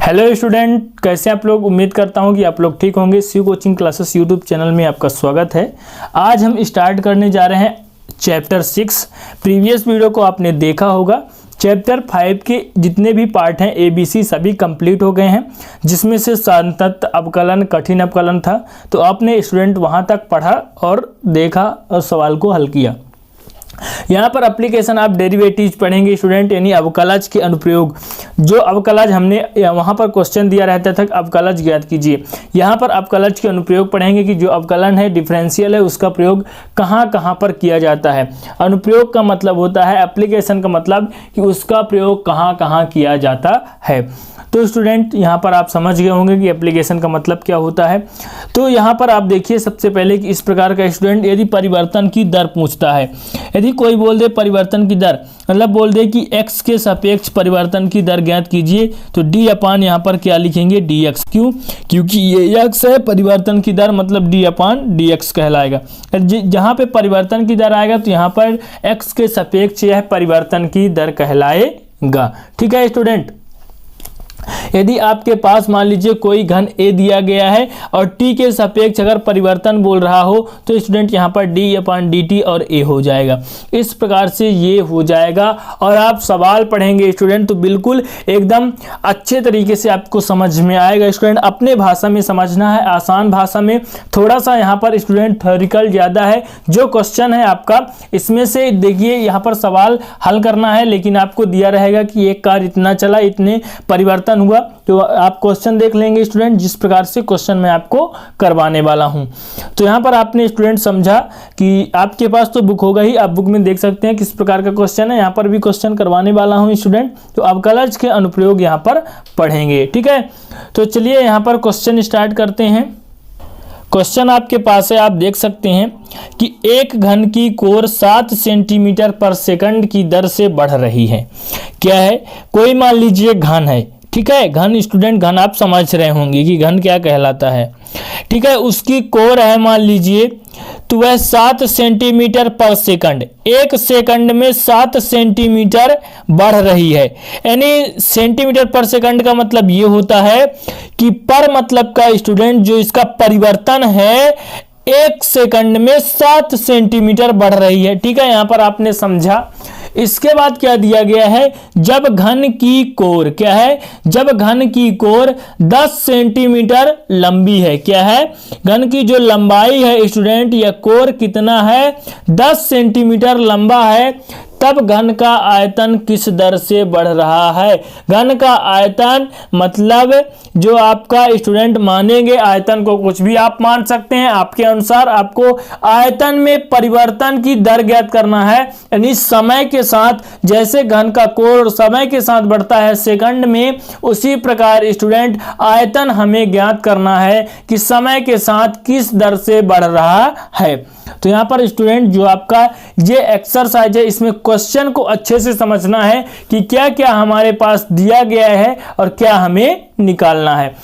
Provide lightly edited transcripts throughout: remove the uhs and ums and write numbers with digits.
Hello student, कैसे आप लोग। उम्मीद करता हूं कि आप लोग ठीक होंगे। Shiv coaching classes YouTube channel में आपका स्वागत है। आज हम स्टार्ट करने जा रहे हैं चैप्टर 6। प्रीवियस वीडियो को आपने देखा होगा। चैप्टर 5 के जितने भी पार्ट हैं ABC सभी कंप्लीट हो गए हैं, जिसमें से सांतत्य, अवकलन, कठिन अवकलन था। तो आपने स्टूडेंट वहां तक पढ़ा और देखा और सवाल को हल किया। यहाँ पर एप्लीकेशन आप डेरिवेटिव पढ़ेंगे स्टूडेंट, यानी अवकलज के अनुप्रयोग। जो अवकलज हमने वहाँ पर क्वेश्चन दिया रहता था, अवकलज ज्ञात कीजिए। यहाँ पर अवकलज के अनुप्रयोग पढ़ेंगे कि जो अवकलन है, डिफरेंशियल है, उसका प्रयोग कहाँ कहाँ पर किया जाता है। अनुप्रयोग का मतलब होता है, एप्लीकेशन का मतलब कि उसका प्रयोग कहाँ कहाँ किया जाता है। तो स्टूडेंट यहाँ पर आप समझ गए होंगे कि एप्लीकेशन का मतलब क्या होता है। तो यहाँ पर आप देखिए सबसे पहले कि इस प्रकार का स्टूडेंट यदि परिवर्तन की दर पूछता है, यदि कोई बोल दे परिवर्तन की दर, मतलब बोल दे कि x के सापेक्ष परिवर्तन की दर ज्ञात कीजिए, तो d अपान यहाँ पर क्या लिखेंगे, dx। क्यों? क्योंकि ये x है, परिवर्तन की दर मतलब d अपान dx कहलाएगा। जहाँ पे परिवर्तन की दर आएगा तो यहाँ पर x के सापेक्ष यह परिवर्तन की दर कहलाएगा। ठीक है स्टूडेंट। यदि आपके पास मान लीजिए कोई घन a दिया गया है और t के सापेक्ष अगर परिवर्तन बोल रहा हो, तो स्टूडेंट यहाँ पर d अपान dt और a हो जाएगा। इस प्रकार से ये हो जाएगा और आप सवाल पढ़ेंगे स्टूडेंट तो बिल्कुल एकदम अच्छे तरीके से आपको समझ में आएगा। स्टूडेंट अपने भाषा में समझना है, आसान भाषा में। थोड़ा सा यहाँ पर स्टूडेंट थ्योरिकल ज़्यादा है। जो क्वेश्चन है आपका, इसमें से देखिए यहाँ पर सवाल हल करना है, लेकिन आपको दिया रहेगा कि एक कार्य इतना चला, इतने परिवर्तन हुआ। तो आप क्वेश्चन देख लेंगे स्टूडेंट, जिस प्रकार से क्वेश्चन मैं आपको करवाने वाला हूं। तो यहां पर आपने स्टूडेंट समझा कि आपके पास तो बुक होगा ही, आप बुक में देख सकते हैं किस प्रकार का क्वेश्चन है। यहां पर भी क्वेश्चन करवाने वाला हूं स्टूडेंट। तो अवकलज के अनुप्रयोग यहां पर पढ़ेंगे। ठीक है, तो चलिए यहां पर क्वेश्चन स्टार्ट करते हैं। क्वेश्चन आपके पास है, आप देख सकते हैं कि एक घन की कोर 7 सेंटीमीटर पर सेकंड की दर से बढ़ रही है। क्या है? कोई मान लीजिए घन है। ठीक है, घन स्टूडेंट, घन आप समझ रहे होंगे कि घन क्या कहलाता है। ठीक है, उसकी कोर है मान लीजिए, तो वह 7 सेंटीमीटर पर सेकंड, एक सेकंड में 7 सेंटीमीटर बढ़ रही है। यानी सेंटीमीटर पर सेकंड का मतलब ये होता है कि पर मतलब का स्टूडेंट जो इसका परिवर्तन है, एक सेकंड में 7 सेंटीमीटर बढ़ रही है। ठीक है, यहां पर आपने समझा। इसके बाद क्या दिया गया है, जब घन की कोर, क्या है, जब घन की कोर 10 सेंटीमीटर लंबी है। क्या है? घन की जो लंबाई है स्टूडेंट, यह कोर कितना है, 10 सेंटीमीटर लंबा है, तब घन का आयतन किस दर से बढ़ रहा है। घन का आयतन मतलब जो आपका स्टूडेंट मानेंगे, आयतन को कुछ भी आप मान सकते हैं, आपके अनुसार आपको आयतन में परिवर्तन की दर ज्ञात करना है। यानी समय के साथ जैसे घन का कोण समय के साथ बढ़ता है सेकंड में, उसी प्रकार स्टूडेंट आयतन हमें ज्ञात करना है कि समय के साथ किस दर से बढ़ रहा है। तो यहाँ पर स्टूडेंट जो आपका ये एक्सरसाइज है, इसमें क्वेश्चन को अच्छे से समझना है कि क्या क्या हमारे पास दिया गया है और क्या हमें निकालना है।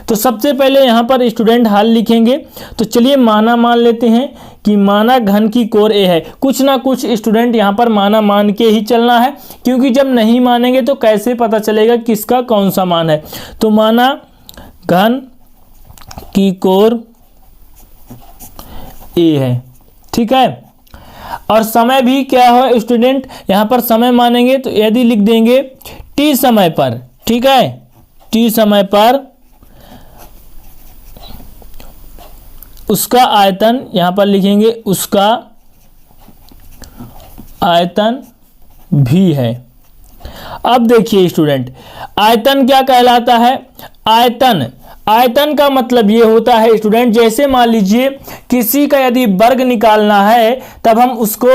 तो सबसे पहले यहाँ पर स्टूडेंट हल लिखेंगे। तो चलिए माना मान लेते हैं कि माना घन की कोर ए है। कुछ ना कुछ स्टूडेंट यहाँ पर माना मान के ही चलना है, क्योंकि जब नहीं मानेंगे तो कैसे पता चलेगा किसका कौन सा मान है। तो माना घन की कोर ए है। ठीक है, और समय भी क्या है स्टूडेंट, यहां पर समय मानेंगे तो यदि लिख देंगे t समय पर। ठीक है, t समय पर उसका आयतन, यहां पर लिखेंगे उसका आयतन भी है। अब देखिए स्टूडेंट, आयतन क्या कहलाता है, आयतन का मतलब ये होता है स्टूडेंट, जैसे मान लीजिए किसी का यदि वर्ग निकालना है, तब हम उसको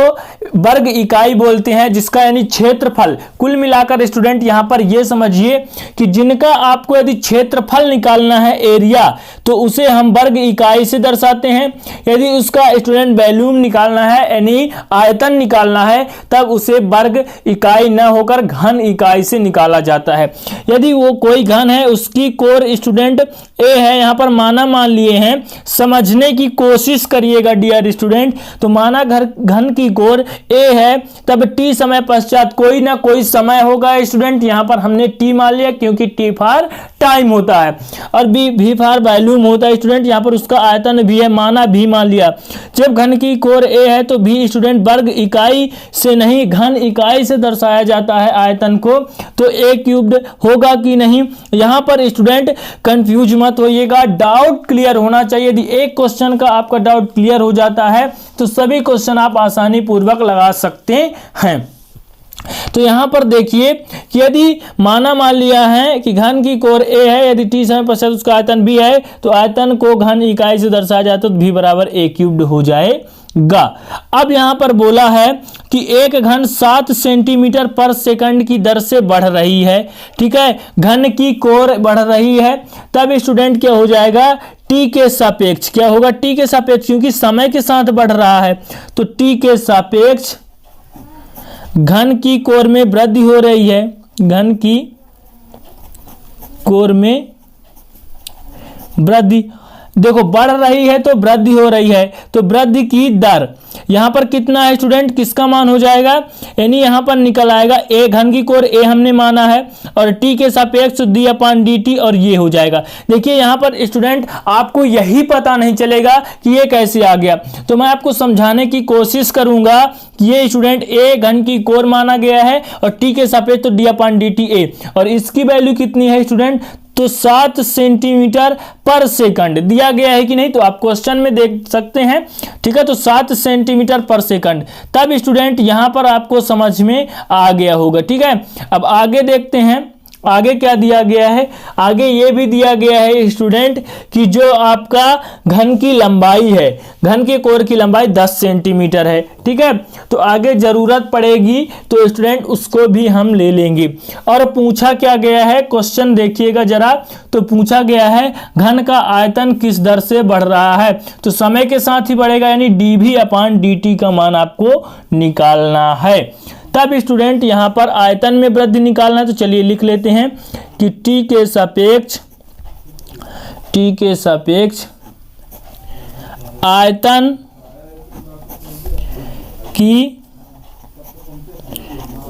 वर्ग इकाई बोलते हैं, जिसका यानी क्षेत्रफल। कुल मिलाकर स्टूडेंट यहाँ पर ये समझिए कि जिनका आपको यदि क्षेत्रफल निकालना है, एरिया, तो उसे हम वर्ग इकाई से दर्शाते हैं। यदि उसका स्टूडेंट वॉल्यूम निकालना है, यानी आयतन निकालना है, तब उसे वर्ग इकाई न होकर घन इकाई से निकाला जाता है। यदि वो कोई घन है, उसकी कोर स्टूडेंट ए है, यहाँ पर माना मान लिए हैं, समझने की कोशिश करिएगा डियर स्टूडेंट। तो माना घन की कोर ए है, तब टी समय पश्चात कोई ना कोई समय होगा स्टूडेंट। यहाँ पर हमने टी मान लिया क्योंकि टी फॉर टाइम होता है, और बी भी फॉर वॉल्यूम होता है स्टूडेंट। यहाँ पर उसका आयतन भी है, माना भी मान लिया। जब घन की कोर ए है तो भी स्टूडेंट वर्ग इकाई से नहीं घन इकाई से दर्शाया जाता है आयतन को, तो ए क्यूब्ड होगा कि नहीं। यहाँ पर स्टूडेंट कंफ्यूज मत होइएगा, डाउट क्लियर होना चाहिए। यदि एक क्वेश्चन का आपका डाउट क्लियर हो जाता है तो सभी क्वेश्चन आप आसानी पूर्वक लगा सकते हैं। तो यहां पर देखिए कि यदि माना मान लिया है कि घन की कोर ए है, यदि टी समय पश्चात उसका आयतन भी है, तो आयतन को घन इकाई से दर्शाया जाता है तो भी बराबर ए क्यूब्ड हो जाएगा। अब यहां पर बोला है कि एक घन 7 सेंटीमीटर पर सेकंड की दर से बढ़ रही है, ठीक है, घन की कोर बढ़ रही है, तब स्टूडेंट क्या हो जाएगा, टी के सापेक्ष क्या होगा, टी के सापेक्ष, क्योंकि समय के साथ बढ़ रहा है तो टी के सापेक्ष घन की कोर में वृद्धि हो रही है, घन की कोर में वृद्धि, देखो बढ़ रही है तो वृद्धि हो रही है, तो वृद्धि की दर यहां पर कितना है स्टूडेंट, किसका मान हो जाएगा, यानी यहां पर निकल आएगा ए, घन की कोर ए हमने माना है, और टी के सापेक्ष डी अपॉन डी टी, और ये हो जाएगा। देखिए यहां पर स्टूडेंट आपको यही पता नहीं चलेगा कि ये कैसे आ गया, तो मैं आपको समझाने की कोशिश करूंगा कि ये स्टूडेंट ए घन की कोर माना गया है और टी के सापेक्ष तो D upon D T A, और इसकी वैल्यू कितनी है स्टूडेंट, तो 7 सेंटीमीटर पर सेकंड दिया गया है कि नहीं, तो आप क्वेश्चन में देख सकते हैं, ठीक है। तो 7 सेंटीमीटर पर सेकंड, तब स्टूडेंट यहां पर आपको समझ में आ गया होगा, ठीक है। अब आगे देखते हैं, आगे क्या दिया गया है, आगे ये भी दिया गया है स्टूडेंट कि जो आपका घन की लंबाई है, घन के कोर की लंबाई 10 सेंटीमीटर है, ठीक है। तो आगे जरूरत पड़ेगी तो स्टूडेंट उसको भी हम ले लेंगे। और पूछा क्या गया है, क्वेश्चन देखिएगा जरा, तो पूछा गया है घन का आयतन किस दर से बढ़ रहा है, तो समय के साथ ही बढ़ेगा, यानी डी भी अपॉन डी टी का मान आपको निकालना है। तब स्टूडेंट यहां पर आयतन में वृद्धि निकालना है, तो चलिए लिख लेते हैं कि टी के सापेक्ष आयतन की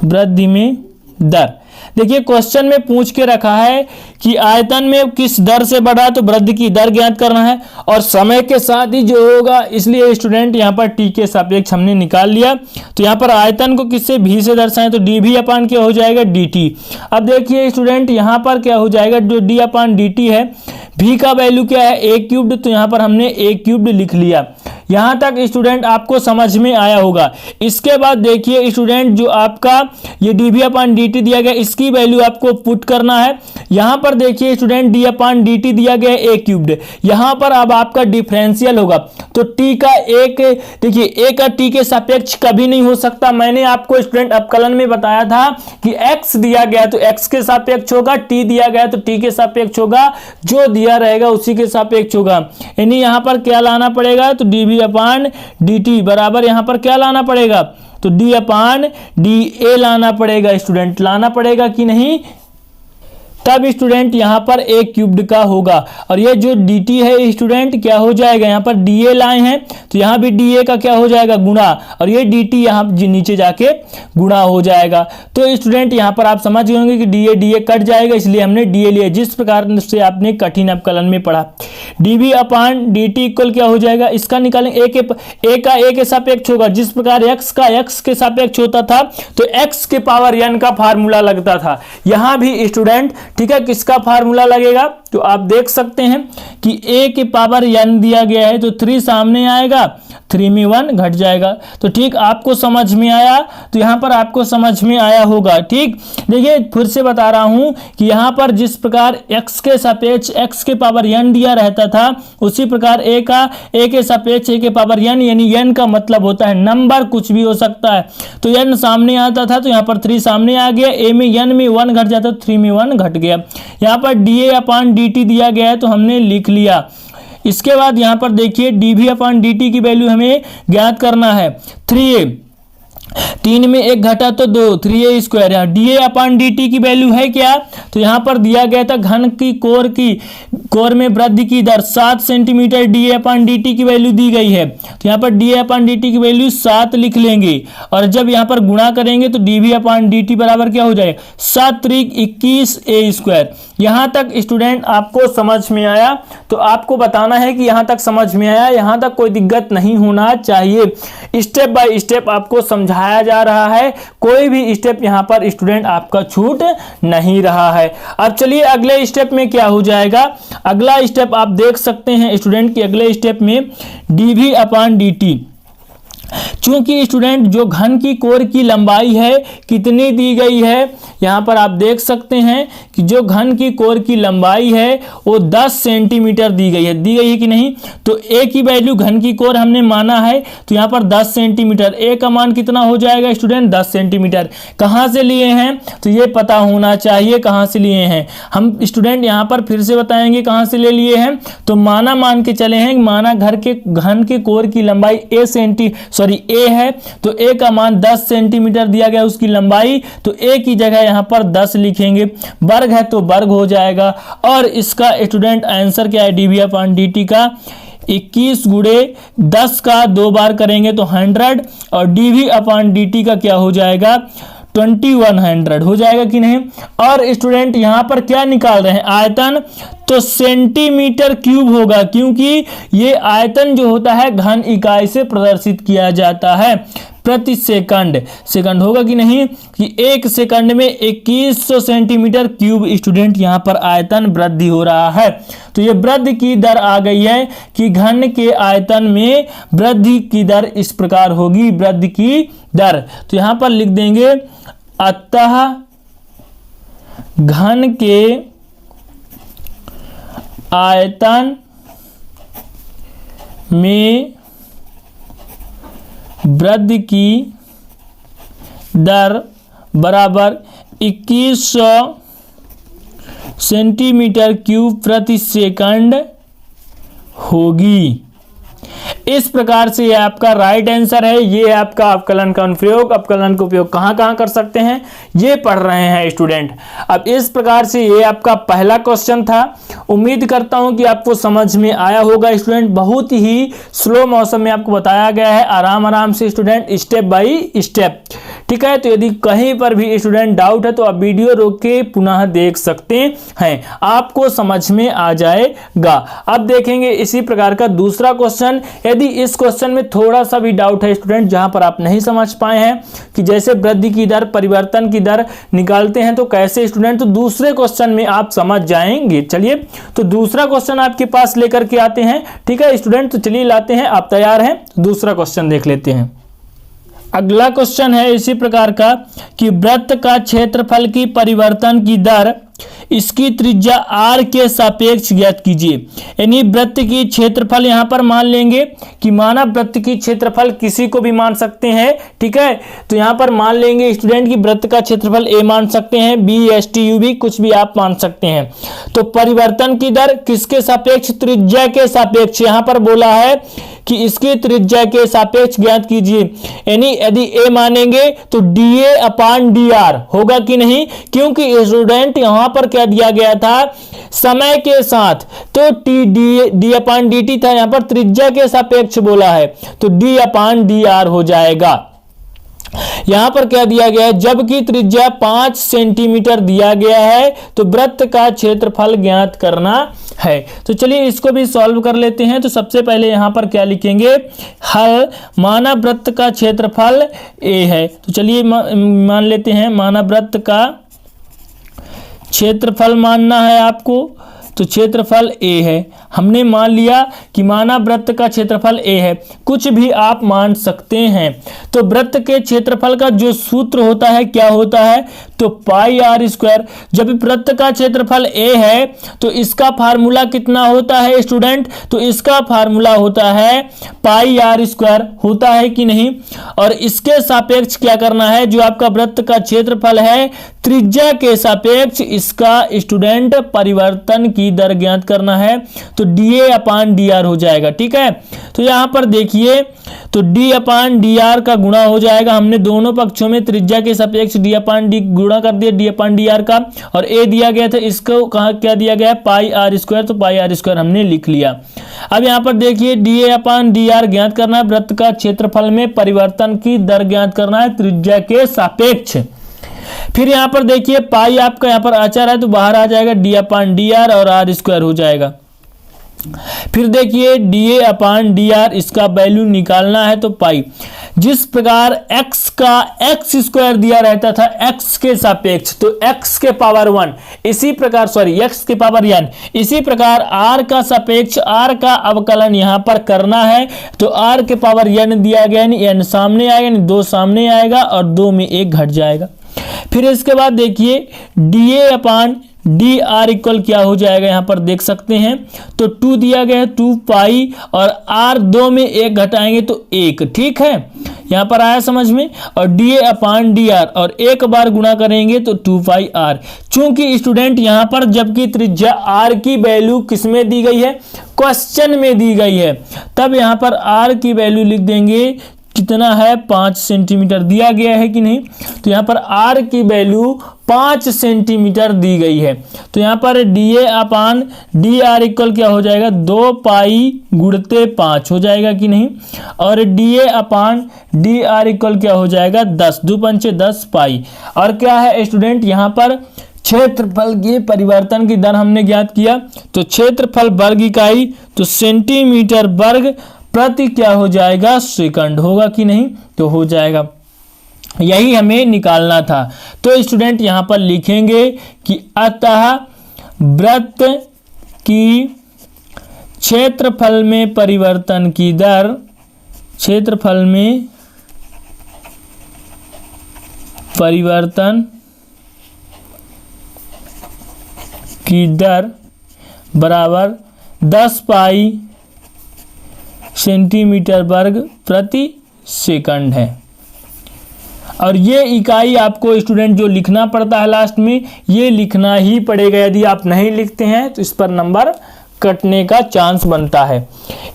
वृद्धि में दर। देखिए क्वेश्चन में पूछ के रखा है कि आयतन में किस दर से बढ़ा, तो वृद्धि की दर ज्ञात करना है, और समय के साथ ही जो होगा, इसलिए स्टूडेंट यहाँ पर टी के सापेक्ष हमने निकाल लिया। तो यहाँ पर आयतन को किससे भी से दर्शाएं, तो डी भी अपान क्या हो जाएगा, डी टी। अब देखिए स्टूडेंट यहाँ पर क्या हो जाएगा, जो डी अपान डी टी है, भी का वैल्यू क्या है, ए क्यूब्ड, तो यहाँ पर हमने ए क्यूब्ड लिख लिया। यहां तक स्टूडेंट आपको समझ में आया होगा। इसके बाद देखिए स्टूडेंट जो आपका ये डी भी अपान डी टी दिया गया, इसकी वैल्यू आपको पुट करना है। यहां पर देखिए स्टूडेंट डी अपान डी टी दिया गया ए क्यूब्ड, यहां पर अब आपका डिफरेंशियल होगा, तो टी का एक, देखिए ए का टी के सापेक्ष कभी नहीं हो सकता। मैंने आपको स्टूडेंट अपकलन में बताया था कि एक्स दिया गया तो एक्स के सापेक्ष होगा, टी दिया गया तो टी के सापेक्ष होगा, जो दिया रहेगा उसी के सापेक्ष होगा। यानी यहां पर क्या लाना पड़ेगा, तो डी भी अपान डी टी बराबर यहां पर क्या लाना पड़ेगा, तो डी अपान डी ए लाना पड़ेगा। स्टूडेंट लाना पड़ेगा कि नहीं, तब स्टूडेंट यहां पर ए क्यूब्ड का होगा, और ये जो डी टी है स्टूडेंट क्या हो जाएगा, यहां पर डी ए लाए हैं तो यहां भी डी ए का क्या हो जाएगा, गुणा, और ये डी टी यहां नीचे जाके गुणा हो जाएगा। तो स्टूडेंट यहां पर आप समझ गए होंगे कि डी ए कट जाएगा, इसलिए हमने डी ए लिया, जिस प्रकार से आपने कठिन अपकलन में पढ़ा। डी बी अपान डी टी इक्वल क्या हो जाएगा, इसका निकालेंगे, ए का ए के सापेक्ष होगा, जिस प्रकार एक्स का एक्स के सापेक्ष होता था तो एक्स के पावर एन का फार्मूला लगता था, यहां भी स्टूडेंट, ठीक है, किसका फार्मूला लगेगा, तो आप देख सकते हैं कि a के पावर n दिया गया है तो 3 सामने आएगा, 3 में 1 घट जाएगा। तो ठीक आपको समझ में आया, तो यहां पर आपको समझ में आया होगा। ठीक देखिए फिर से बता रहा हूं कि यहां पर जिस प्रकार x के सापेक्ष x के पावर n दिया रहता था, उसी प्रकार a के सापेक्ष a के पावर n, यानी n का मतलब होता है नंबर, कुछ भी हो सकता है। तो n सामने आता था तो यहां पर 3 सामने आ गया, a में n में 1 घट जाता, 3 में 1 घट गया। यहां पर D A upon D T दिया गया है तो हमने लिख लिया। इसके बाद यहां पर देखिए डी भी अपान डी टी की वैल्यू हमें ज्ञात करना है 3a। 3 में 1 घटा तो 2, 3a स्क्वायर। यहाँ dA अपान dt की वैल्यू है क्या, तो यहाँ पर दिया गया था घन की कोर में वृद्धि की दर 7 सेंटीमीटर, dA अपान dt की वैल्यू दी गई है, तो यहाँ पर dA अपान dt की वैल्यू 7 लिख लेंगे, और जब यहाँ पर गुणा करेंगे तो dV अपान dt बराबर क्या हो जाएगा, 7 त्रिक 21a स्क्वायर। यहाँ तक स्टूडेंट आपको समझ में आया, तो आपको बताना है कि यहाँ तक समझ में आया, यहाँ तक कोई दिक्कत नहीं होना चाहिए। स्टेप बाय स्टेप आपको समझाया जा रहा है, कोई भी स्टेप यहाँ पर स्टूडेंट आपका छूट नहीं रहा है। अब चलिए अगले स्टेप में क्या हो जाएगा। अगला स्टेप आप देख सकते हैं स्टूडेंट कि अगले स्टेप में dV अपान dt, चूंकि स्टूडेंट जो घन की कोर की लंबाई है कितनी दी गई है, यहाँ पर आप देख सकते हैं कि जो घन की कोर की लंबाई है वो 10 सेंटीमीटर दी गई है कि नहीं, तो a की वैल्यू घन की कोर हमने माना है, तो यहाँ पर 10 सेंटीमीटर, a का मान कितना हो जाएगा स्टूडेंट, 10 सेंटीमीटर। कहाँ से लिए हैं, तो ये पता होना चाहिए कहाँ से लिए हैं। हम स्टूडेंट यहाँ पर फिर से बताएंगे कहाँ से ले लिए हैं, तो माना मान के चले हैं, माना घन के कोर की लंबाई a है, तो a का मान 10 सेंटीमीटर दिया गया उसकी लंबाई, तो a की जगह यहाँ पर 10 लिखेंगे, वर्ग है तो वर्ग हो जाएगा, और इसका स्टूडेंट आंसर क्या है, dV अपान dt का 21 गुणे 10 का 2 बार करेंगे तो 100, और dV अपान dt का क्या हो जाएगा, 2100 हो जाएगा कि नहीं। और स्टूडेंट यहाँ पर क्या निकाल रहे हैं, आयतन, तो सेंटीमीटर क्यूब होगा, क्योंकि ये आयतन जो होता है घन इकाई से प्रदर्शित किया जाता है प्रति सेकंड होगा कि नहीं, कि 1 सेकंड में 2100 सेंटीमीटर क्यूब स्टूडेंट यहाँ पर आयतन वृद्धि हो रहा है। तो ये वृद्धि की दर आ गई है कि घन के आयतन में वृद्धि की दर इस प्रकार होगी, वृद्धि की दर, तो यहाँ पर लिख देंगे, अतः घन के आयतन में वृद्धि की दर बराबर 2100 सेंटीमीटर क्यूब प्रति सेकंड होगी। इस प्रकार से ये आपका राइट आंसर है। ये आपका अवकलन का अनुप्रयोग, अवकलन का उपयोग कहां कहां कर सकते हैं ये पढ़ रहे हैं स्टूडेंट। अब इस प्रकार से ये आपका पहला क्वेश्चन था। उम्मीद करता हूं कि आपको समझ में आया होगा स्टूडेंट। बहुत ही स्लो मौसम में आपको बताया गया है, आराम आराम से स्टूडेंट, स्टेप बाय स्टेप, ठीक है। तो यदि कहीं पर भी स्टूडेंट डाउट है तो आप वीडियो रोक के पुनः देख सकते हैं, आपको समझ में आ जाएगा। अब देखेंगे इसी प्रकार का दूसरा क्वेश्चन। यदि इस क्वेश्चन में थोड़ा सा भी डाउट है स्टूडेंट, जहां पर आप नहीं समझ पाए हैं कि जैसे वृद्धि की दर, परिवर्तन की दर निकालते हैं तो कैसे स्टूडेंट, तो दूसरे क्वेश्चन में आप समझ जाएंगे। चलिए तो दूसरा क्वेश्चन आपके पास लेकर के आते हैं, ठीक है स्टूडेंट। तो चलिए लाते हैं, आप तैयार हैं, दूसरा क्वेश्चन देख लेते हैं। अगला क्वेश्चन है इसी प्रकार का कि वृत्त का क्षेत्रफल की परिवर्तन की दर इसकी त्रिज्या r के सापेक्ष ज्ञात कीजिए। यानी वृत्त की क्षेत्रफल यहां पर मान लेंगे कि माना वृत्त की क्षेत्रफल किसी को भी मान सकते हैं, ठीक है। तो यहां पर मान लेंगे स्टूडेंट की वृत्त का क्षेत्रफल a मान सकते हैं, b, s, t, u, v कुछ भी आप मान सकते हैं। तो परिवर्तन की दर किसके सापेक्ष, त्रिज्या के सापेक्ष, यहां पर बोला है कि इसकी त्रिज्या के सापेक्ष ज्ञात कीजिए। यानी यदि a मानेंगे तो dA अपान dr होगा कि नहीं, क्योंकि स्टूडेंट यहां पर क्या दिया गया था, समय के साथ, तो d अपान dt था, यहां पर त्रिज्या के सापेक्ष बोला है तो d अपान dr हो जाएगा। यहां पर क्या दिया गया है, जबकि त्रिज्या 5 सेंटीमीटर दिया गया है तो वृत्त का क्षेत्रफल ज्ञात करना है। तो चलिए इसको भी सॉल्व कर लेते हैं। तो सबसे पहले यहां पर क्या लिखेंगे, हल, माना वृत्त का क्षेत्रफल a है, तो चलिए मान लेते हैं माना वृत्त का क्षेत्रफल मानना है आपको, तो क्षेत्रफल a है। हमने मान लिया कि माना वृत्त का क्षेत्रफल a है, कुछ भी आप मान सकते हैं। तो वृत्त के क्षेत्रफल का जो सूत्र होता है क्या होता है, तो पाई r स्क्वायर। जब वृत्त का क्षेत्रफल a है तो इसका फार्मूला कितना होता है स्टूडेंट, तो इसका फार्मूला होता है पाई r स्क्वायर, होता है कि नहीं। और इसके सापेक्ष क्या करना है, जो आपका वृत्त का क्षेत्रफल है त्रिज्या के सापेक्ष इसका स्टूडेंट परिवर्तन की की दर ज्ञात करना है तो dA/dr हो जाएगा। ठीक है, तो यहाँ पर देखिए तो d/dr का गुणा हो जाएगा। हमने दोनों पक्षों में त्रिज्या के सापेक्ष d/d गुणा कर दिया d/dr का, और a दिया गया था, इसको कहाँ क्या दिया गया है πr², तो πr² हमने लिख लिया। अब यहाँ पर देखिए dA/dr ज्ञात करना है, वृत्त का क्षेत्रफल में परिवर्तन की दर ज्ञात करना है त्रिज्या के सापेक्ष। फिर यहाँ पर देखिए पाई आपका यहाँ पर अचर है तो बाहर आ जाएगा d/dr और r² हो जाएगा। फिर देखिए dA/dr इसका वैल्यू निकालना है तो पाई, जिस प्रकार x का x² दिया रहता था x के सापेक्ष तो x के पावर 1, इसी प्रकार x के पावर n, इसी प्रकार r का सापेक्ष r का अवकलन यहाँ पर करना है तो r के पावर n दिया गया, यानी n सामने आएगा, यानी 2 सामने आएगा और 2 में 1 घट जाएगा। फिर इसके बाद देखिए dA/dr इक्वल क्या हो जाएगा, यहाँ पर देख सकते हैं तो 2 दिया गया है 2 पाई और r 2 में 1 घटाएंगे तो 1। ठीक है, यहाँ पर आया समझ में। और dA/dr और एक बार गुणा करेंगे तो 2 पाई r। चूंकि स्टूडेंट यहाँ पर जबकि त्रिज्या r की वैल्यू किस में दी गई है, क्वेश्चन में दी गई है, तब यहाँ पर r की वैल्यू लिख देंगे कितना है 5 सेंटीमीटर दिया गया है कि नहीं, तो यहाँ पर r की वैल्यू 5 सेंटीमीटर दी गई है। तो यहाँ पर dA/dr इक्वल क्या हो जाएगा 2 पाई गुणते 5 हो जाएगा कि नहीं, और dA/dr इक्वल क्या हो जाएगा 10, 2 पंचे 10 पाई। और क्या है स्टूडेंट यहाँ पर क्षेत्रफल के परिवर्तन की दर हमने ज्ञात किया, तो क्षेत्रफल वर्ग इकाई तो सेंटीमीटर वर्ग प्रति क्या हो जाएगा सेकंड होगा कि नहीं, तो हो जाएगा। यही हमें निकालना था। तो स्टूडेंट यहाँ पर लिखेंगे कि अतः वृत्त की क्षेत्रफल में परिवर्तन की दर, क्षेत्रफल में परिवर्तन की दर बराबर 10 पाई सेंटीमीटर वर्ग प्रति सेकंड है। और ये इकाई आपको स्टूडेंट जो लिखना पड़ता है लास्ट में, ये लिखना ही पड़ेगा। यदि आप नहीं लिखते हैं तो इस पर नंबर कटने का चांस बनता है।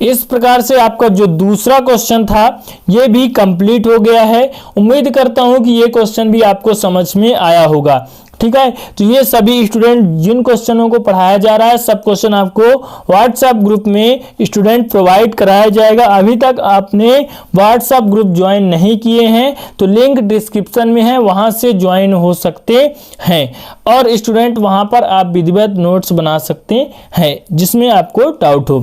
इस प्रकार से आपका जो दूसरा क्वेश्चन था ये भी कंप्लीट हो गया है। उम्मीद करता हूं कि ये क्वेश्चन भी आपको समझ में आया होगा। ठीक है, तो ये सभी स्टूडेंट जिन क्वेश्चनों को पढ़ाया जा रहा है सब क्वेश्चन आपको व्हाट्सएप ग्रुप में स्टूडेंट प्रोवाइड कराया जाएगा। अभी तक आपने व्हाट्सएप ग्रुप ज्वाइन नहीं किए हैं तो लिंक डिस्क्रिप्शन में है, वहां से ज्वाइन हो सकते हैं और स्टूडेंट वहां पर आप विधिवत नोट्स बना सकते हैं जिसमें आपको डाउट हो।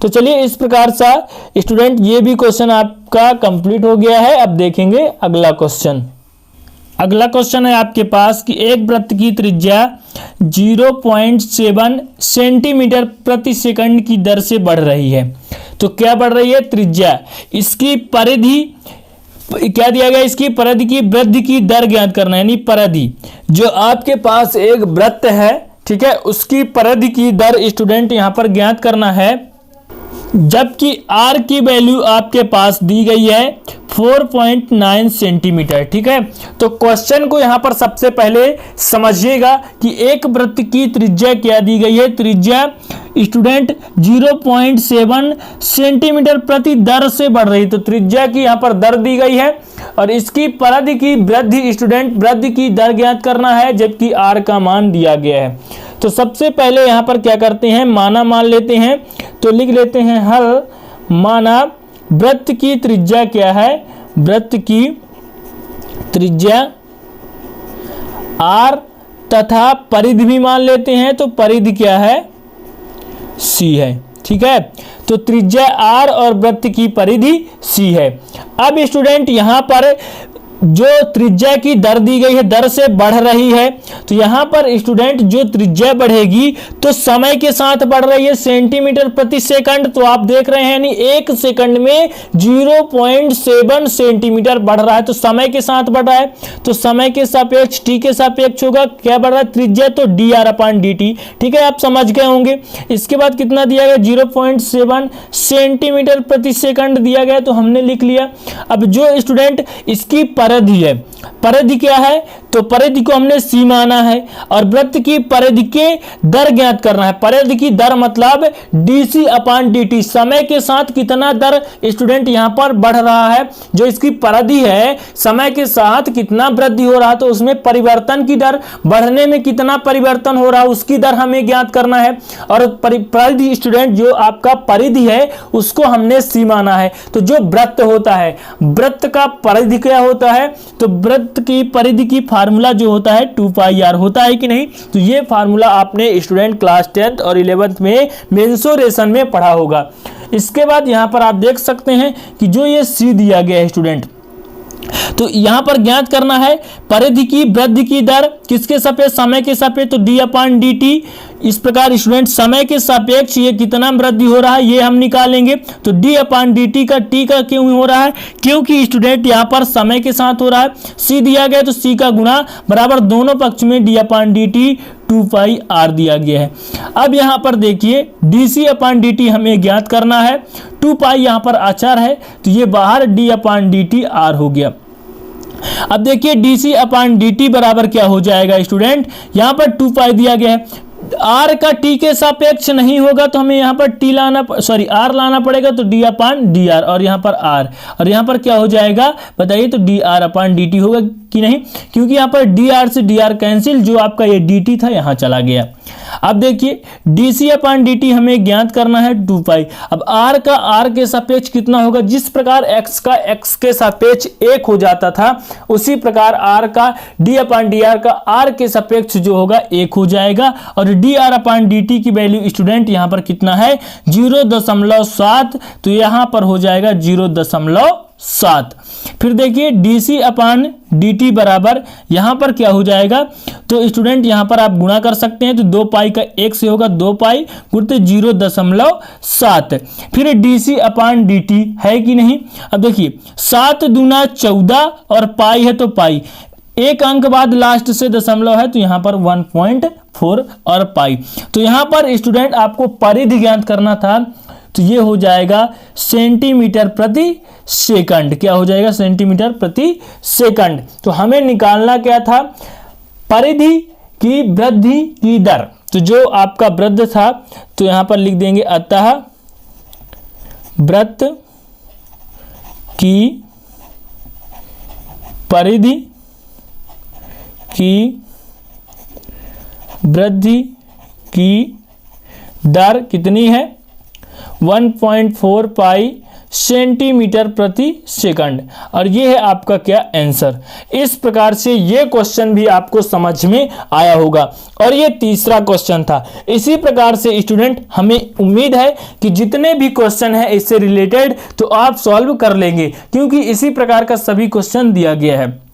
तो चलिए इस प्रकार से स्टूडेंट ये भी क्वेश्चन आपका कंप्लीट हो गया है। अब देखेंगे अगला क्वेश्चन। अगला क्वेश्चन है आपके पास कि एक वृत्त की त्रिज्या 0.7 सेंटीमीटर प्रति सेकंड की दर से बढ़ रही है। तो क्या बढ़ रही है त्रिज्या, इसकी परिधि क्या दिया गया, इसकी परिधि की वृद्धि की दर ज्ञात करना है। यानी परिधि जो आपके पास एक वृत्त है, ठीक है, उसकी परिधि की दर स्टूडेंट यहां पर ज्ञात करना है, जबकि r की वैल्यू आपके पास दी गई है 4.9 सेंटीमीटर। ठीक है, तो क्वेश्चन को यहां पर सबसे पहले समझिएगा कि एक वृत्त की त्रिज्या क्या दी गई है। त्रिज्या स्टूडेंट 0.7 सेंटीमीटर प्रति दर से बढ़ रही, तो त्रिज्या की यहां पर दर दी गई है और इसकी परिधि की वृद्धि स्टूडेंट वृद्धि की दर ज्ञात करना है, जबकि r का मान दिया गया है। तो सबसे पहले यहां पर क्या करते हैं, माना मान लेते हैं। तो लिख लेते हैं हल, माना वृत्त की त्रिज्या क्या है, वृत्त की त्रिज्या r तथा परिधि भी मान लेते हैं, तो परिधि क्या है c है। ठीक है, तो त्रिज्या r और वृत्त की परिधि c है। अब स्टूडेंट यहां पर जो त्रिज्या की दर दी गई है, दर से बढ़ रही है, तो यहां पर स्टूडेंट जो त्रिज्या बढ़ेगी तो समय के साथ बढ़ रही है सेंटीमीटर प्रति सेकंड। तो आप देख रहे हैं यानी एक सेकंड में 0.7 सेंटीमीटर बढ़ रहा है, तो समय के साथ बढ़ रहा है, तो समय के सापेक्ष t के सापेक्ष होगा क्या बढ़ रहा है त्रिज्या, तो dr/dt। ठीक है, आप समझ गए होंगे। इसके बाद कितना दिया गया 0.7 सेंटीमीटर प्रति सेकंड दिया गया, तो हमने लिख लिया। अब जो स्टूडेंट इसकी परिधि है, परिधि क्या है तो परिधि को हमने सी माना है और वृत्त की परिधि के दर ज्ञात करना है। परिधि की दर मतलब dc अपान dt, समय के साथ कितना दर स्टूडेंट यहां पर बढ़ रहा है, जो इसकी परिधि है समय के साथ कितना वृद्धि हो रहा है, तो उसमें परिवर्तन की दर, बढ़ने में कितना परिवर्तन हो रहा है उसकी दर हमें ज्ञात करना है। और परिधि स्टूडेंट जो आपका परिधि है उसको हमने सी माना है। तो जो वृत्त होता है, वृत्त का परिधि क्या होता है, तो वृत्त की परिधि की फार्मूला जो होता है 2πr होता है कि नहीं। तो ये फार्मूला आपने स्टूडेंट क्लास 10th और 11th में मेंसुरेशन में पढ़ा होगा। इसके बाद यहां पर आप देख सकते हैं कि जो ये सी दिया गया है स्टूडेंट, तो यहां पर ज्ञात करना है परिधि की वृद्धि की दर किसके सापेक्ष, समय के सापेक्ष, तो d अपान dt। इस प्रकार स्टूडेंट समय के सापेक्ष ये कितना वृद्धि हो रहा है ये हम निकालेंगे। तो d अपान dt का t का क्यों हो रहा है, क्योंकि स्टूडेंट यहां पर समय के साथ हो रहा है। c दिया गया तो c का गुणा बराबर दोनों पक्ष में d अपान dt 2πr दिया गया है। अब यहां पर देखिए dc अपान dt हमें ज्ञात करना है, 2π यहां पर अचर है तो ये बाहर d अपान dt r हो गया। अब देखिए dc अपान dt बराबर क्या हो जाएगा स्टूडेंट, यहां पर 2π दिया गया है, r का t के सापेक्ष नहीं होगा तो हमें यहाँ पर t लाना r लाना पड़ेगा, तो d अपान dr और यहाँ पर r, और यहाँ पर क्या हो जाएगा बताइए, तो dr अपान dt होगा कि नहीं, क्योंकि यहाँ पर dr से dr कैंसिल, जो आपका ये dt था यहाँ चला गया। अब देखिए dc अपान dt हमें ज्ञात करना है 2π। अब r का r के सापेक्ष कितना होगा, जिस प्रकार x का x के सापेक्ष 1 हो जाता था उसी प्रकार r का d अपान dr का r के सापेक्ष जो होगा 1 हो जाएगा। और dr अपान dt की वैल्यू स्टूडेंट यहाँ पर कितना है 0.7, तो यहाँ पर हो जाएगा 0.7। फिर देखिए dc अपान dt बराबर यहाँ पर क्या हो जाएगा, तो स्टूडेंट यहाँ पर आप गुणा कर सकते हैं, तो 2π का 1 से होगा 2π गुणित 0.7। फिर dc अपान dt है कि नहीं। अब देखिए 7 दूना 14 और पाई है तो पाई, एक अंक बाद लास्ट से दशमलव है तो यहाँ पर 1.4 और पाई। तो यहाँ पर स्टूडेंट आपको परिधि ज्ञात करना था, तो ये हो जाएगा सेंटीमीटर प्रति सेकंड। क्या हो जाएगा, सेंटीमीटर प्रति सेकंड। तो हमें निकालना क्या था, परिधि की वृद्धि की दर। तो जो आपका वृद्ध था तो यहां पर लिख देंगे अतः वृत्त की परिधि की वृद्धि की दर कितनी है 1.4 पाई सेंटीमीटर प्रति सेकंड। और ये है आपका क्या आंसर। इस प्रकार से ये क्वेश्चन भी आपको समझ में आया होगा। और ये तीसरा क्वेश्चन था। इसी प्रकार से स्टूडेंट हमें उम्मीद है कि जितने भी क्वेश्चन है इससे रिलेटेड तो आप सॉल्व कर लेंगे, क्योंकि इसी प्रकार का सभी क्वेश्चन दिया गया है।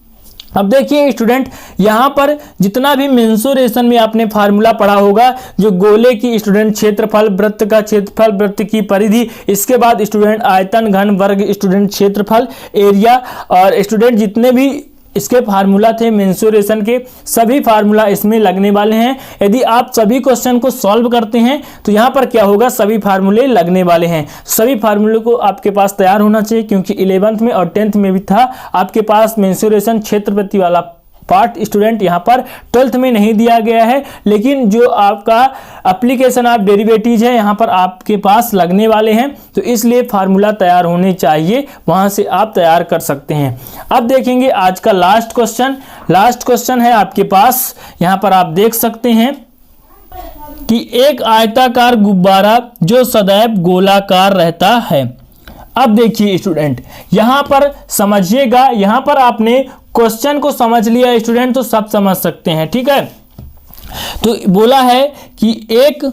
अब देखिए स्टूडेंट, यहाँ पर जितना भी मेंसुरेशन में आपने फार्मूला पढ़ा होगा, जो गोले की स्टूडेंट क्षेत्रफल, वृत्त का क्षेत्रफल, वृत्त की परिधि, इसके बाद स्टूडेंट आयतन, घन, वर्ग, स्टूडेंट क्षेत्रफल, एरिया, और स्टूडेंट जितने भी इसके फार्मूला थे मेंसुरेशन के, सभी फार्मूला इसमें लगने वाले हैं। यदि आप सभी क्वेश्चन को सॉल्व करते हैं तो यहाँ पर क्या होगा, सभी फार्मूले लगने वाले हैं। सभी फार्मूले को आपके पास तैयार होना चाहिए, क्योंकि 11th में और 10th में भी था आपके पास मेंसुरेशन क्षेत्रफल वाला पार्ट। स्टूडेंट यहाँ पर 12th में नहीं दिया गया है, लेकिन जो आपका एप्लीकेशन ऑफ डेरिवेटिव्स है यहाँ पर आपके पास लगने वाले हैं, तो इसलिए फार्मूला तैयार होने चाहिए, वहां से आप तैयार कर सकते हैं। अब देखेंगे आज का लास्ट क्वेश्चन। लास्ट क्वेश्चन है आपके पास, यहाँ पर आप देख सकते हैं कि एक आयताकार गुब्बारा जो सदैव गोलाकार रहता है। अब देखिए स्टूडेंट, यहां पर समझिएगा, यहां पर आपने क्वेश्चन को समझ लिया स्टूडेंट तो सब समझ सकते हैं, ठीक है। तो बोला है कि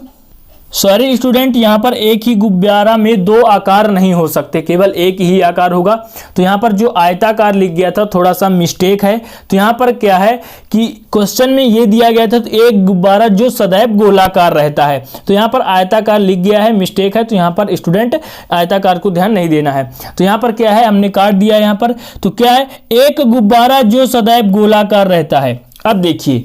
स्टूडेंट, यहां पर एक ही गुब्बारा में दो आकार नहीं हो सकते, केवल एक ही आकार होगा। तो यहां पर जो आयताकार लिख गया था थोड़ा सा मिस्टेक है। तो यहां पर क्या है कि क्वेश्चन में ये दिया गया था, तो एक गुब्बारा जो सदैव गोलाकार रहता है, तो यहां पर आयताकार लिख गया है, मिस्टेक है। तो यहां पर स्टूडेंट आयताकार को ध्यान नहीं देना है। तो यहां पर क्या है, हमने काट दिया यहाँ पर। तो क्या है, एक गुब्बारा जो सदैव गोलाकार रहता है। अब देखिए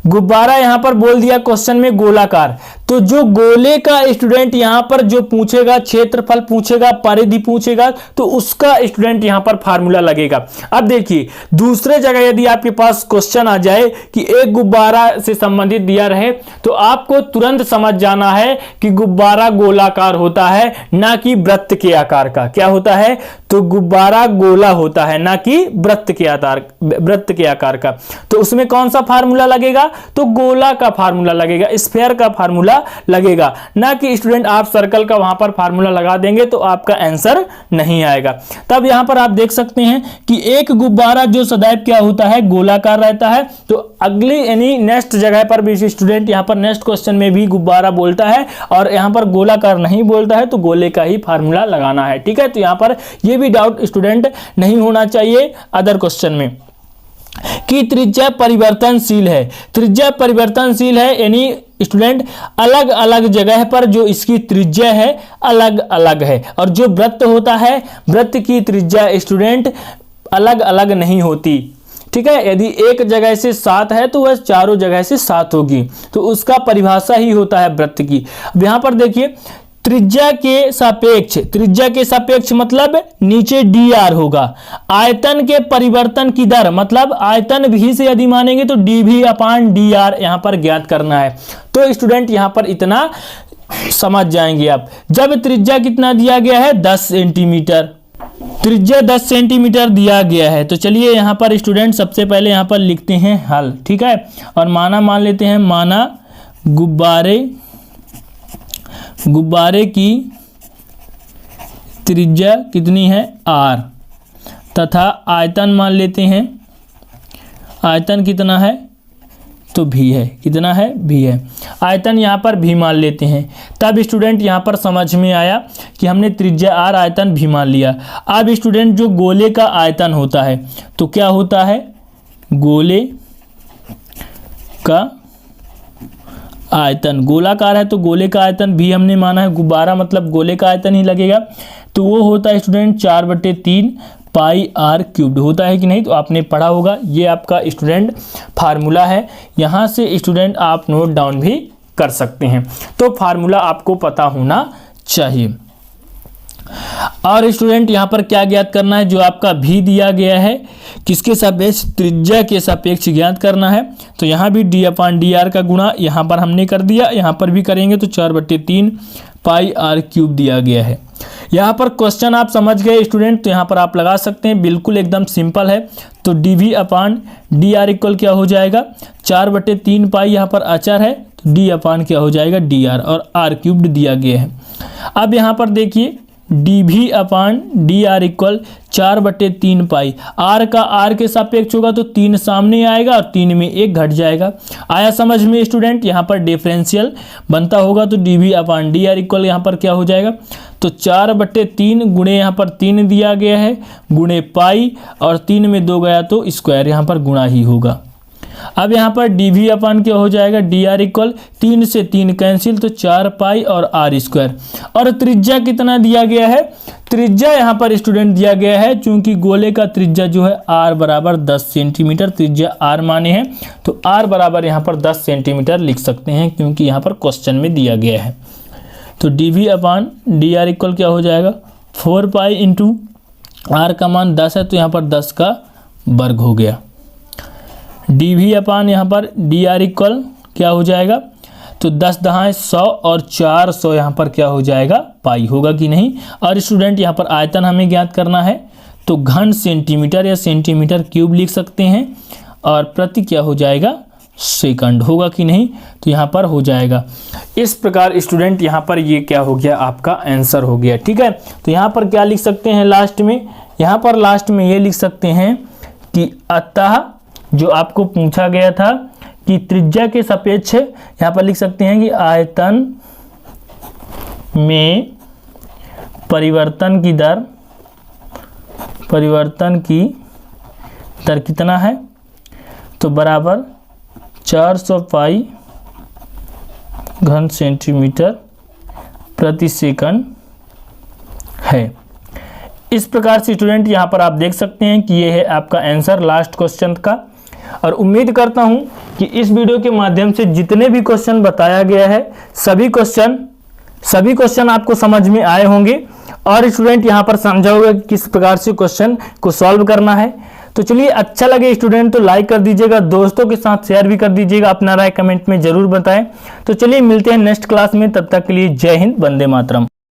गुब्बारा यहाँ पर बोल दिया क्वेश्चन में गोलाकार, तो जो गोले का स्टूडेंट यहाँ पर जो पूछेगा, क्षेत्रफल पूछेगा, परिधि पूछेगा, तो उसका स्टूडेंट यहाँ पर फार्मूला लगेगा। अब देखिए दूसरे जगह यदि आपके पास क्वेश्चन आ जाए कि एक गुब्बारा से संबंधित दिया रहे, तो आपको तुरंत समझ जाना है कि गुब्बारा गोलाकार होता है, ना कि वृत्त के आकार का। क्या होता है? तो गुब्बारा गोला होता है, ना कि वृत्त के आकार का। तो उसमें कौन सा फार्मूला लगेगा? तो गोला का फार्मूला लगेगा, स्फेयर का फार्मूला लगेगा, ना कि स्टूडेंट आप सर्कल का वहां पर फार्मूला लगा देंगे तो आपका आंसर नहीं आएगा। तब यहां पर आप देख सकते हैं कि एक गुब्बारा जो सदैव क्या होता है? गोलाकार रहता है। तो अगली यानी नेक्स्ट जगह पर भी स्टूडेंट यहां पर नेक्स्ट क्वेश्चन में भी गुब्बारा बोलता है और यहां पर गोलाकार नहीं बोलता है, तो गोले का ही फार्मूला लगाना है। ठीक है, तो यहां पर यह भी डाउट स्टूडेंट नहीं होना चाहिए अदर क्वेश्चन में कि त्रिज्या परिवर्तनशील है। त्रिज्या परिवर्तनशील है यानी स्टूडेंट अलग अलग जगह पर जो इसकी त्रिज्या है अलग अलग है, और जो वृत्त होता है, वृत्त की त्रिज्या स्टूडेंट अलग अलग नहीं होती। ठीक है, यदि एक जगह से 7 है तो वह चारों जगह से 7 होगी, तो उसका परिभाषा ही होता है वृत्त की। अब यहां पर देखिए त्रिज्या के सापेक्ष मतलब नीचे dr होगा। आयतन के परिवर्तन की दर मतलब आयतन भी से यदि मानेंगे तो dv/dr यहां पर ज्ञात करना है। तो स्टूडेंट यहां पर इतना समझ जाएंगे आप। जब त्रिज्या कितना दिया गया है? 10 सेंटीमीटर, त्रिज्या 10 सेंटीमीटर दिया गया है। तो चलिए यहां पर स्टूडेंट सबसे पहले यहां पर लिखते हैं हल। ठीक है, और मान लेते हैं, माना गुब्बारे की त्रिज्या कितनी है? r, तथा आयतन मान लेते हैं, आयतन कितना है? तो v है। कितना है? v है। आयतन यहाँ पर v मान लेते हैं। तब स्टूडेंट यहाँ पर समझ में आया कि हमने त्रिज्या r, आयतन v मान लिया। अब स्टूडेंट जो गोले का आयतन होता है तो क्या होता है? गोले का आयतन, गोलाकार है तो गोले का आयतन भी हमने माना है, गुब्बारा मतलब गोले का आयतन ही लगेगा, तो वो होता है स्टूडेंट 4/3 पाई r क्यूब्ड होता है कि नहीं? तो आपने पढ़ा होगा, ये आपका स्टूडेंट फार्मूला है। यहाँ से स्टूडेंट आप नोट डाउन भी कर सकते हैं। तो फार्मूला आपको पता होना चाहिए। और स्टूडेंट यहाँ पर क्या ज्ञात करना है? जो आपका भी दिया गया है किसके सापेक्ष? त्रिज्या के सापेक्ष ज्ञात करना है। तो यहाँ भी d/dr का गुणा यहाँ पर हमने कर दिया, यहाँ पर भी करेंगे तो 4/3 पाई r क्यूब दिया गया है। यहाँ पर क्वेश्चन आप समझ गए स्टूडेंट, तो यहाँ पर आप लगा सकते हैं, बिल्कुल एकदम सिंपल है। तो dv/dr इक्वल क्या हो जाएगा? 4/3 पाई यहाँ पर अचर है, तो d/ क्या हो जाएगा? dr, और r क्यूब्ड दिया गया है। अब यहाँ पर देखिए dv/dr इक्वल 4/3 पाई, r का r के सापेक्ष होगा तो 3 सामने आएगा और 3 में 1 घट जाएगा। आया समझ में स्टूडेंट? यहाँ पर डिफरेंशियल बनता होगा तो dv/dr इक्वल यहाँ पर क्या हो जाएगा? तो 4/3 गुणे यहाँ पर 3 दिया गया है गुणे पाई, और 3 में 2 गया तो स्क्वायर, यहाँ पर गुणा ही होगा। अब यहाँ पर dv/ क्या हो जाएगा? dr इक्वल 3 से 3 कैंसिल, तो 4 पाई और r स्क्वायर। और त्रिज्या कितना दिया गया है? त्रिज्या यहाँ पर स्टूडेंट दिया गया है, चूंकि गोले का त्रिज्या जो है r बराबर 10 सेंटीमीटर, त्रिज्या r माने हैं, तो r बराबर यहाँ पर 10 सेंटीमीटर लिख सकते हैं, क्योंकि यहाँ पर क्वेश्चन में दिया गया है। तो dv/dr इक्वल क्या हो जाएगा? 4 पाई इंटू r का मान 10 है, तो यहाँ पर 10 का वर्ग हो गया। dv/ यहाँ पर dr इक्वल क्या हो जाएगा? तो 10 दहाई 100 और 400 यहाँ पर क्या हो जाएगा? पाई होगा कि नहीं? और स्टूडेंट यहाँ पर आयतन हमें ज्ञात करना है, तो घन सेंटीमीटर या सेंटीमीटर क्यूब लिख सकते हैं, और प्रति क्या हो जाएगा? सेकंड होगा कि नहीं? तो यहाँ पर हो जाएगा। इस प्रकार स्टूडेंट यहाँ पर ये क्या हो गया? आपका आंसर हो गया। ठीक है, तो यहाँ पर क्या लिख सकते हैं लास्ट में? यहाँ पर लास्ट में ये लिख सकते हैं कि अतः जो आपको पूछा गया था कि त्रिज्या के सापेक्ष, यहाँ पर लिख सकते हैं कि आयतन में परिवर्तन की दर कितना है? तो बराबर 400 पाई घन सेंटीमीटर प्रति सेकंड है। इस प्रकार से स्टूडेंट यहाँ पर आप देख सकते हैं कि ये है आपका आंसर लास्ट क्वेश्चन का। और उम्मीद करता हूँ कि इस वीडियो के माध्यम से जितने भी क्वेश्चन बताया गया है सभी क्वेश्चन आपको समझ में आए होंगे और स्टूडेंट यहाँ पर समझा होगा कि किस प्रकार से क्वेश्चन को सॉल्व करना है। तो चलिए, अच्छा लगे स्टूडेंट तो लाइक कर दीजिएगा, दोस्तों के साथ शेयर भी कर दीजिएगा, अपना राय कमेंट में जरूर बताएं। तो चलिए मिलते हैं नेक्स्ट क्लास में, तब तक के लिए जय हिंद, वंदे मातरम।